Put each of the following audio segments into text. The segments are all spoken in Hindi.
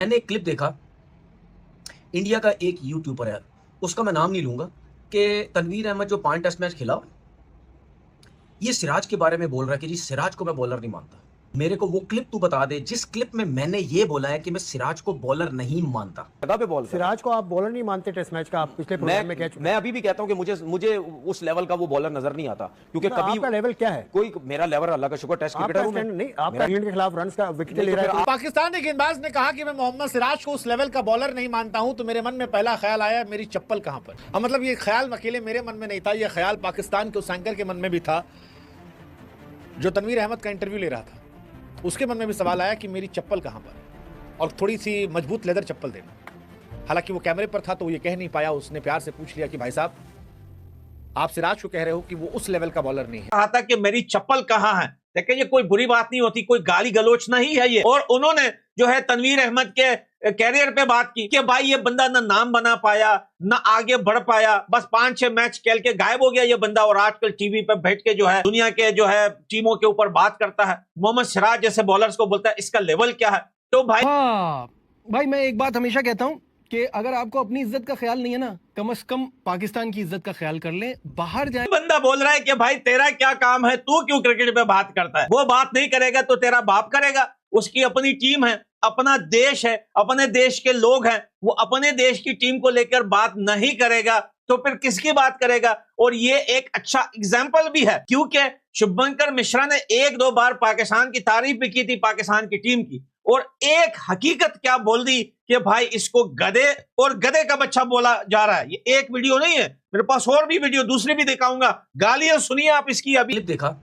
मैंने एक क्लिप देखा, इंडिया का एक यूट्यूबर है, उसका मैं नाम नहीं लूंगा, कि तनवीर अहमद जो 5 टेस्ट मैच खेला, ये सिराज के बारे में बोल रहा है कि जी सिराज को मैं बॉलर नहीं मानता। मेरे को वो क्लिप तू बता दे जिस क्लिप में मैंने ये बोला है कि मैं सिराज को बॉलर नहीं मानता। जगह पे बॉल सिराज को आप बॉलर नहीं मानते टेस्ट मैच का? आप पिछले प्रोग्राम में कह चुके हैं। मैं अभी भी कहता हूं कि मुझे उस लेवल का वो बॉलर नजर नहीं आता, क्योंकि कभी आपका लेवल क्या है? कोई मेरा लेवल अल्लाह का शुक्र टेस्ट क्रिकेटर हूं मैं। नहीं, आपका इंग्लैंड के खिलाफ रन का विकेट ले रहा है। पाकिस्तान के गेंदबाज ने कहा कि मैं मोहम्मद सिराज को उस लेवल का बॉलर नहीं मानता हूं, तो मेरे मन में पहला ख्याल आया मेरी चप्पल कहां पर। अब मतलब ये ख्याल अकेले मेरे मन में नहीं था, ये ख्याल पाकिस्तान के उस एंकर के मन में भी था जो तनवीर अहमद का इंटरव्यू ले रहा था। उसके मन में भी सवाल आया कि मेरी चप्पल कहां पर, और थोड़ी सी मजबूत लेदर चप्पल देना। हालांकि वो कैमरे पर था तो वो ये कह नहीं पाया, उसने प्यार से पूछ लिया कि भाई साहब आप सिराज को कह रहे हो कि वो उस लेवल का बॉलर नहीं है। कहा था कि मेरी चप्पल कहां है। देखिए ये कोई बुरी बात नहीं होती, कोई गाली गलोच नहीं है ये। और उन्होंने जो है तनवीर अहमद के कैरियर पे बात की कि भाई ये बंदा ना नाम बना पाया ना आगे बढ़ पाया, बस 5-6 मैच खेल के गायब हो गया ये बंदा, और आजकल टीवी पे बैठ के जो है दुनिया के जो है टीमों के ऊपर बात करता है। मोहम्मद सिराज जैसे बॉलर्स को बोलता है इसका लेवल क्या है। तो भाई भाई मैं एक बात हमेशा कहता हूं कि अगर आपको अपनी इज्जत का ख्याल नहीं है ना, कम से कम पाकिस्तान की इज्जत का ख्याल कर लें। बाहर जाए बंदा बोल रहा है कि भाई तेरा क्या काम है, तू क्यों क्रिकेट पे बात करता है। वो बात नहीं करेगा तो तेरा बाप करेगा। उसकी अपनी टीम है, अपना देश है, अपने देश के लोग हैं, वो अपने देश की टीम को लेकर बात नहीं करेगा तो फिर किसकी बात करेगा। और ये एक अच्छा एग्जाम्पल भी है, क्योंकि शुभंकर मिश्रा ने 1-2 बार पाकिस्तान की तारीफ भी की थी, पाकिस्तान की टीम की, और एक हकीकत क्या बोल दी कि भाई इसको गधे और गधे का बच्चा बोला जा रहा है। ये एक वीडियो नहीं है, मेरे पास और भी वीडियो दूसरी भी दिखाऊंगा, गालियां सुनिए आप इसकी। अभी क्लिप देखा,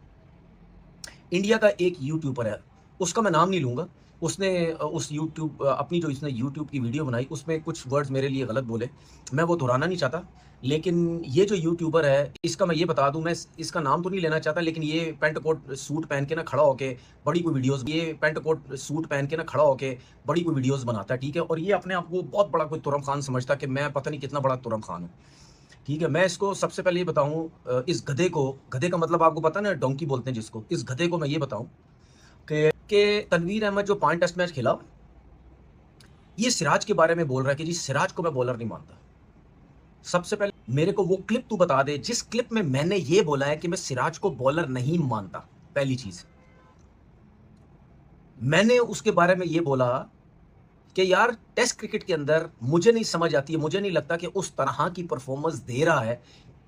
इंडिया का एक यूट्यूबर है, उसका मैं नाम नहीं लूंगा, उसने उस यूट्यूब अपनी जो इसने यूट्यूब की वीडियो बनाई उसमें कुछ वर्ड्स मेरे लिए गलत बोले, मैं वो दोहराना नहीं चाहता। लेकिन ये जो यूट्यूबर है इसका मैं ये बता दूं, मैं इसका नाम तो नहीं लेना चाहता, लेकिन ये पेंट कोट सूट पहन के ना खड़ा होके बड़ी कोई वीडियोस, ये पेंट कोट सूट पहन के ना खड़ा होके बड़ी कोई वीडियोस बनाता है, ठीक है। और ये अपने आप को बहुत बड़ा कोई तुरम खान समझता कि मैं पता नहीं कितना बड़ा तुरम खान हूँ, ठीक है। मैं इसको सबसे पहले ये बताऊं, इस गधे को, गधे का मतलब आपको पता ना डोंकी बोलते हैं जिसको, इस गधे को मैं ये बताऊं कि तनवीर अहमद जो 5 टेस्ट मैच खेला, ये सिराज के बारे में बोल रहा है कि जी सिराज को मैं बॉलर नहीं मानता। सबसे पहले मेरे को वो क्लिप तू बता दे जिस क्लिप में मैंने ये बोला है कि मैं सिराज को बॉलर नहीं मानता। पहली चीज, मैंने उसके बारे में ये बोला कि यार टेस्ट क्रिकेट के अंदर मुझे नहीं समझ आती है, मुझे नहीं लगता कि उस तरह की परफॉर्मेंस दे रहा है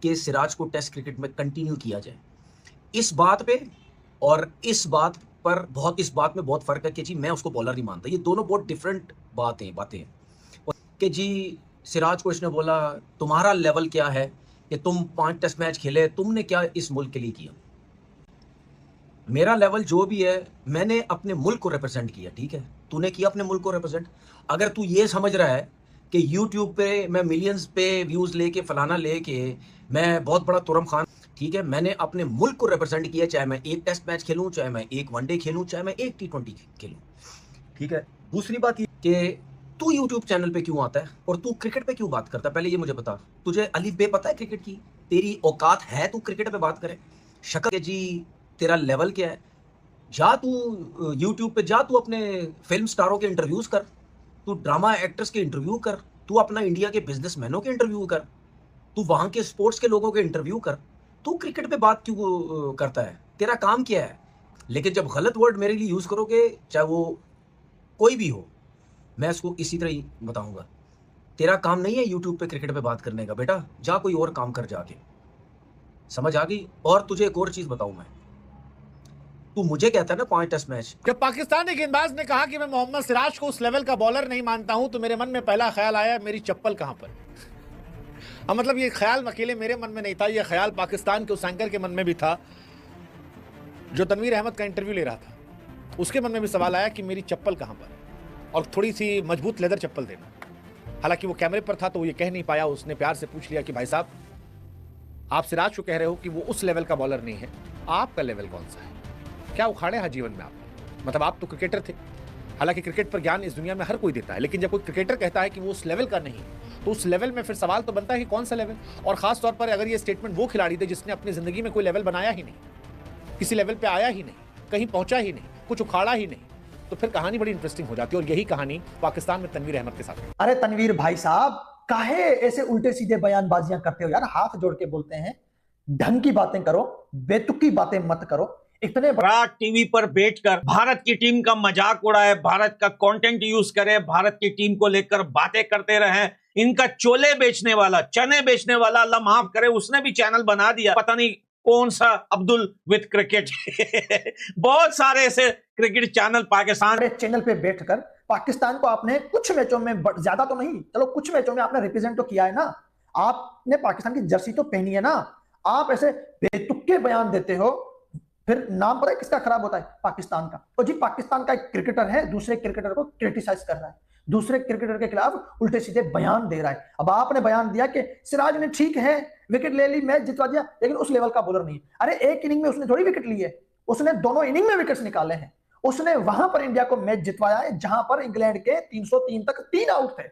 कि सिराज को टेस्ट क्रिकेट में कंटिन्यू किया जाए। इस बात पे और इस बात में बहुत फर्क है कि जी मैं उसको बॉलर नहीं मानता। ये दोनों बहुत डिफरेंट बातें हैं कि जी सिराज को इसने बोला तुम्हारा लेवल क्या है कि तुम 5 टेस्ट मैच खेले, तुमने क्या इस मुल्क के लिए किया। मेरा लेवल जो भी है, मैंने अपने मुल्क को रिप्रेजेंट किया, ठीक है। तूने किया अपने मुल्क को रिप्रेजेंट। अगर तू ये समझ रहा है कि यूट्यूब पे मैं मिलियंस पे व्यूज लेके फलाना लेके मैं बहुत बड़ा तुरम खान, ठीक है, मैंने अपने मुल्क को रिप्रेजेंट किया, चाहे मैं 1 टेस्ट मैच खेलूं, चाहे मैं 1 वनडे खेलूं, चाहे मैं 1 T20 खेलूं, ठीक है। दूसरी बात ये कि तू यूट्यूब चैनल पे क्यों आता है और तू क्रिकेट पे क्यों बात करता है, पहले ये मुझे बता। तुझे अलीफ बे पता है क्रिकेट की? तेरी औकात है तू क्रिकेट पे बात करे? शक्ल के जी तेरा लेवल क्या है? जा तू यूट्यूब पे, जा तू अपने फिल्म स्टारों के इंटरव्यूज कर, तू ड्रामा एक्टर्स के इंटरव्यू कर, तू अपना इंडिया के बिजनेसमैनों के इंटरव्यू कर, तू वहां के स्पोर्ट्स के लोगों के इंटरव्यू कर। तू क्रिकेट पे बात क्यों करता है? तेरा काम क्या है? लेकिन जब गलत वर्ड मेरे लिए यूज करोगे, चाहे वो कोई भी हो, मैं इसको इसी तरह ही बताऊंगा। तेरा काम नहीं है यूट्यूब पे क्रिकेट पे बात करने का, बेटा जा कोई और काम कर जाके। समझ आ गई? और तुझे एक और चीज बताऊं मैं, तू मुझे कहता है ना 5 टेस्ट मैच, जब पाकिस्तानी गेंदबाज ने कहा कि मैं मोहम्मद सिराज को उस लेवल का बॉलर नहीं मानता हूं, तो मेरे मन में पहला ख्याल आया मेरी चप्पल कहां पर। अब मतलब ये ख्याल अकेले मेरे मन में नहीं था, ये ख्याल पाकिस्तान के उस एंकर के मन में भी था जो तनवीर अहमद का इंटरव्यू ले रहा था। उसके मन में भी सवाल आया कि मेरी चप्पल कहां पर, और थोड़ी सी मजबूत लेदर चप्पल देना। हालांकि वो कैमरे पर था तो वो ये कह नहीं पाया, उसने प्यार से पूछ लिया कि भाई साहब आप सिराज को कह रहे हो कि वो उस लेवल का बॉलर नहीं है, आपका लेवल कौन सा है? क्या उखाड़े हैं जीवन में आपने? मतलब आप तो क्रिकेटर थे, हालांकि क्रिकेट पर ज्ञान इस दुनिया में हर कोई देता है, लेकिन जब कोई क्रिकेटर कहता है कि वो उस लेवल का नहीं है, तो उस लेवल में फिर सवाल तो बनता है कि कौन सा लेवल। और खास तौर पर अगर ये स्टेटमेंट वो खिलाड़ी थे जिसने अपनी जिंदगी में कोई लेवल बनाया ही नहीं, किसी लेवल पे आया ही नहीं, कहीं पहुंचा ही नहीं, कुछ उखाड़ा ही नहीं, तो फिर कहानी बड़ी इंटरेस्टिंग हो जाती है। और यही कहानी पाकिस्तान में तनवीर अहमद के साथ है। अरे तनवीर भाई साहब, काहे ऐसे उल्टे सीधे बयानबाजियां करते हो यार? हाथ जोड़ के बोलते हैं, ढंग की बातें करो, बेतुकी बातें मत करो। इतने रात टीवी पर बैठकर भारत की टीम का मजाक उड़ाए, भारत का कंटेंट यूज करे, भारत की टीम को लेकर बातें करते रहे। इनका चोले बेचने वाला, चने बेचने वाला, अल्लाह माफ करे, उसने भी चैनल बना दिया, पता नहीं कौन सा, अब्दुल विद क्रिकेट। बहुत सारे ऐसे क्रिकेट चैनल पाकिस्तान चैनल पे बैठकर पाकिस्तान को आपने कुछ मैचों में, ज्यादा तो नहीं, चलो कुछ मैचों में आपने रिप्रेजेंट तो किया है ना, आपने पाकिस्तान की जर्सी तो पहनी है ना। आप ऐसे बेतुके बयान देते हो, फिर नाम पता है किसका खराब होता है? पाकिस्तान का। तो जी पाकिस्तान का एक क्रिकेटर है, दूसरे क्रिकेटर को क्रिटिसाइज कर रहा है, दूसरे क्रिकेटर के खिलाफ उल्टे सीधे बयान दे रहा है। अब आपने बयान दिया कि सिराज ने ठीक है विकेट ले ली, मैच जितवा दिया, लेकिन उस लेवल का बॉलर नहीं है। अरे एक इनिंग में उसने थोड़ी विकेट ली है, उसने दोनों इनिंग में विकेट्स निकाले हैं। उसने वहां पर इंडिया को मैच जितवाया है जहां पर इंग्लैंड के 303 तक 3 आउट थे,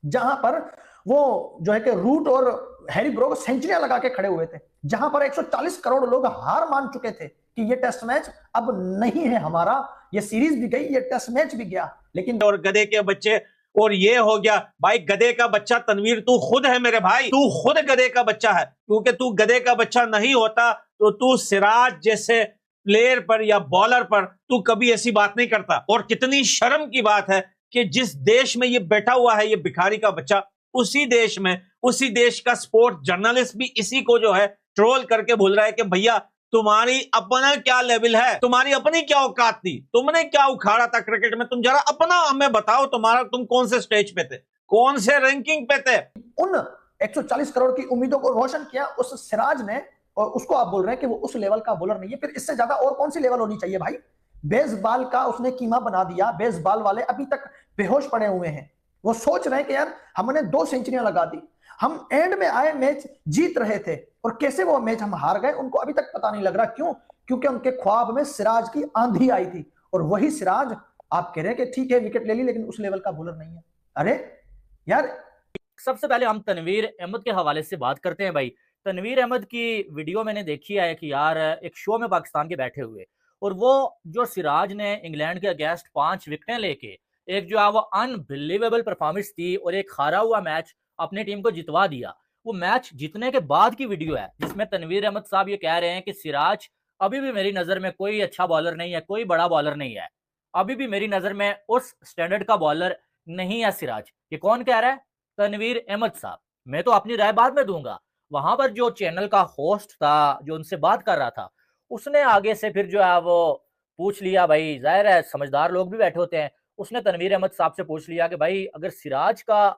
जहां पर वो जो है कि रूट और हैरी ब्रोक सेंचुरियां लगा के खड़े हुए थे, जहां पर 140 करोड़ लोग हार मान चुके थे कि ये टेस्ट मैच अब नहीं है हमारा, ये सीरीज भी गई, ये टेस्ट मैच भी गया। लेकिन और गधे के बच्चे, और ये हो गया भाई गधे का बच्चा। तनवीर तू खुद है मेरे भाई, तू खुद गधे का बच्चा है, क्योंकि तू गधे का बच्चा नहीं होता तो तू सिराज जैसे प्लेयर पर या बॉलर पर तू कभी ऐसी बात नहीं करता। और कितनी शर्म की बात है कि जिस देश में ये बैठा हुआ है, ये भिखारी का बच्चा, उसी देश में, उसी देश का स्पोर्ट जर्नलिस्ट भी इसी को जो है ट्रोल करके बोल रहा है कि भैया तुम्हारी अपना क्या लेवल है, तुम्हारी अपनी क्या औकात थी, तुमने क्या उखाड़ा था क्रिकेट में, तुम जरा अपना हमें बताओ, तुम कौन से स्टेज पे थे, कौन से रैंकिंग पे थे। उन 140 करोड़ की उम्मीदों को रोशन किया उस सिराज ने, और उसको आप बोल रहे हैं कि वो उस लेवल का बॉलर नहीं है। फिर इससे ज्यादा और कौन सी लेवल होनी चाहिए भाई? बेसबॉल का उसने कीमा बना दिया, बेसबॉल वाले अभी तक बेहोश पड़े हुए हैं, वो सोच रहे हैं कि यार हमने 2 सेंचुरियां लगा दी, हम एंड में आए, मैच जीत रहे थे, और कैसे वो मैच हम हार गए उनको अभी तक पता नहीं लग रहा। क्यों? क्योंकि उनके ख्वाब में सिराज की आंधी आई थी, और वही सिराज आप कह रहे हैं कि ठीक है विकेट ले ली, लेकिन उस लेवल का बॉलर नहीं है। अरे यार, सबसे पहले हम तनवीर अहमद के हवाले से बात करते हैं। भाई तनवीर अहमद की वीडियो मैंने देखी है कि यार एक शो में पाकिस्तान के बैठे हुए, और वो जो सिराज ने इंग्लैंड के अगेंस्ट 5 विकेटें लेके एक जो है वो अनबिलीवेबल परफॉर्मेंस थी, और एक हारा हुआ मैच अपनी टीम को जितवा दिया। वो मैच जीतने के बाद की वीडियो है जिसमें तनवीर अहमद साहब ये कह रहे हैं कि सिराज अभी भी मेरी नजर में कोई अच्छा बॉलर नहीं है, कोई बड़ा बॉलर नहीं है, अभी भी मेरी नजर में उस स्टैंडर्ड का बॉलर नहीं है सिराज। ये कौन कह रहा है? तनवीर अहमद साहब। मैं तो अपनी राय बाद में दूंगा। वहां पर जो चैनल का होस्ट था जो उनसे बात कर रहा था, उसने आगे से फिर जो है वो पूछ लिया, भाई जाहिर है समझदार लोग भी बैठे होते हैं, उसने तनवीर अहमद साहब से पूछ लिया कि भाई अगर सिराज का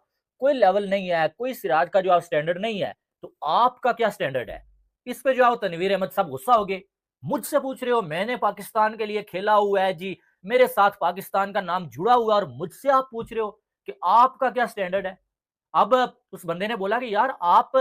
कोई लेवल नहीं है, कोई सिराज का जो आप स्टैंडर्ड नहीं है, तो आपका क्या स्टैंडर्ड है? इस पे जो है तनवीर अहमद साहब गुस्सा हो गए। मुझसे पूछ रहे हो, मैंने पाकिस्तान के लिए खेला हुआ है जी, मेरे साथ पाकिस्तान का नाम जुड़ा हुआ है, और मुझसे आप पूछ रहे हो कि आपका क्या स्टैंडर्ड है? अब उस बंदे ने बोला कि यार आप,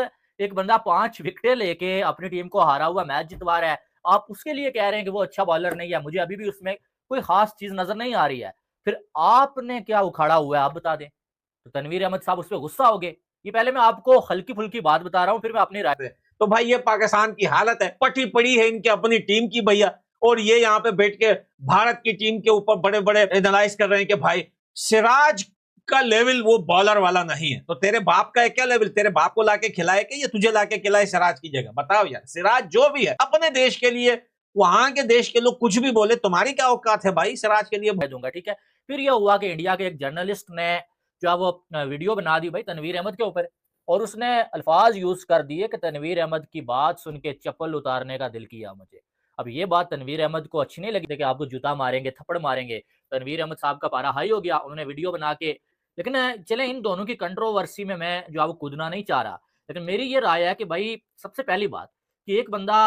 एक बंदा 5 विकेटें लेके अपनी टीम को हारा हुआ मैच जितवा रहा है, आप उसके लिए कह रहे हैं कि वो अच्छा बॉलर नहीं है, मुझे अभी भी उसमें कोई खास चीज नजर नहीं आ रही है, फिर आपने क्या उखाड़ा हुआ है आप बता दें। तो तनवीर अहमद साहब उस पर गुस्सा हो गए। ये पहले मैं आपको हल्की फुल्की बात बता रहा हूं, फिर मैं अपनी राय। तो भाई ये पाकिस्तान की हालत है, पटी पड़ी है इनकी अपनी टीम की भैया, और ये यहाँ पे बैठ के भारत की टीम के ऊपर बड़े बड़े एनालाइज कर रहे हैं कि भाई सिराज का लेवल वो बॉलर वाला नहीं है। तो तेरे बाप का है क्या लेवल? तेरे बाप को लाके खिलाए कि ये तुझे लाके खिलाए सिराज की जगह? बताओ यार। सिराज जो भी है अपने देश के लिए, वहां के देश के लोग कुछ भी बोले, तुम्हारी क्या औकात है भाई सिराज के लिए? दूंगा, ठीक है। फिर यह हुआ कि इंडिया के एक जर्नलिस्ट ने जो है वो वीडियो बना दी भाई तनवीर अहमद के ऊपर, और उसने अल्फाज यूज कर दिए कि तनवीर अहमद की बात सुन के चप्पल उतारने का दिल किया मुझे। अब ये बात तनवीर अहमद को अच्छी नहीं लगी थी कि आपको जूता मारेंगे, थप्पड़ मारेंगे। तनवीर अहमद साहब का पारा हाई हो गया, उन्होंने वीडियो बना के, लेकिन चले इन दोनों की कंट्रोवर्सी में मैं जो है वो कूदना नहीं चाह रहा, लेकिन मेरी ये राय है कि भाई सबसे पहली बात कि एक बंदा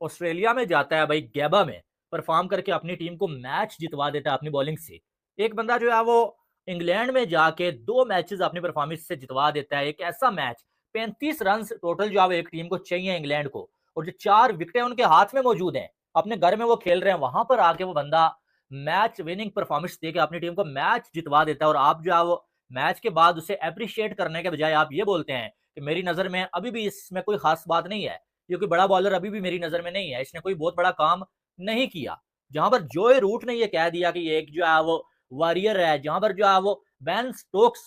ऑस्ट्रेलिया में जाता है भाई, गैबा में परफॉर्म करके अपनी टीम को मैच जितवा देता है अपनी बॉलिंग से। एक बंदा जो है वो इंग्लैंड में जाके 2 मैचेस अपनी परफॉर्मेंस से जितवा देता है। एक ऐसा मैच 35 रन टोटल जो है एक टीम को चाहिए इंग्लैंड को, और जो 4 विकेटें उनके हाथ में मौजूद हैं, अपने घर में वो खेल रहे हैं, वहां पर आके वो बंदा मैच विनिंग परफॉर्मेंस देके अपनी टीम को मैच जितवा देता है। और आप जो है वो मैच के बाद उसे अप्रिशिएट करने के बजाय आप ये बोलते हैं कि मेरी नजर में अभी भी इसमें कोई खास बात नहीं है, ये कोई बड़ा बॉलर अभी भी मेरी नजर में नहीं है, इसने कोई बहुत बड़ा काम नहीं किया। जहां पर जोए रूट ने ये कह दिया कि एक जो है वो वॉरियर है, जहां पर जो है वो बेन स्टोक्स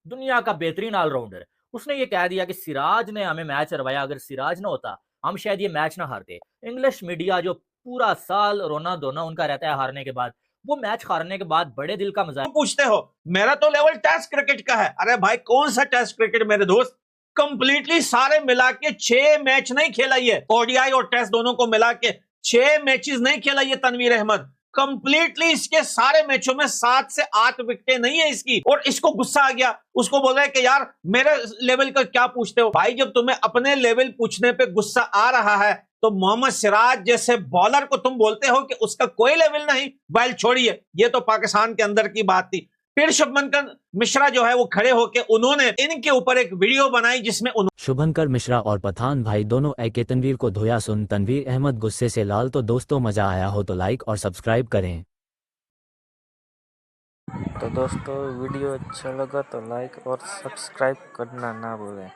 दुनिया का बेहतरीन ऑलराउंडर है, उसने ये कह दिया कि सिराज ने हमें मैच हरवाया, अगर सिराज ना होता हम शायद ये मैच ना हारते। इंग्लिश मीडिया जो पूरा साल रोना धोना उनका रहता है हारने के बाद, वो मैच हारने के बाद बड़े दिल का मजाक पूछते हो मेरा तो लेवल टेस्ट क्रिकेट का है। अरे भाई कौन सा टेस्ट क्रिकेट मेरे दोस्त, कंप्लीटली सारे मिला के 6 मैच नहीं खेला ये, ओडीआई और टेस्ट दोनों को मिला के 6 मैचेस नहीं खेला ये तनवीर अहमद। कंप्लीटली इसके सारे मैचों में 7 से 8 विकेटें नहीं है इसकी, और इसको गुस्सा आ गया, उसको बोल रहा है कि यार मेरे लेवल का क्या पूछते हो। भाई जब तुम्हें अपने लेवल पूछने पे गुस्सा आ रहा है तो मोहम्मद सिराज जैसे बॉलर को तुम बोलते हो कि उसका कोई लेवल नहीं। वेल छोड़िए, ये तो पाकिस्तान के अंदर की बात थी। फिर शुभंकर मिश्रा जो है वो खड़े होके उन्होंने इनके ऊपर एक वीडियो बनाई जिसमें शुभंकर मिश्रा और पठान भाई दोनों एके तनवीर को धोया सुन तनवीर अहमद गुस्से से लाल। तो दोस्तों मजा आया हो तो लाइक और सब्सक्राइब करें। तो दोस्तों वीडियो अच्छा लगा तो लाइक और सब्सक्राइब करना ना भूलें।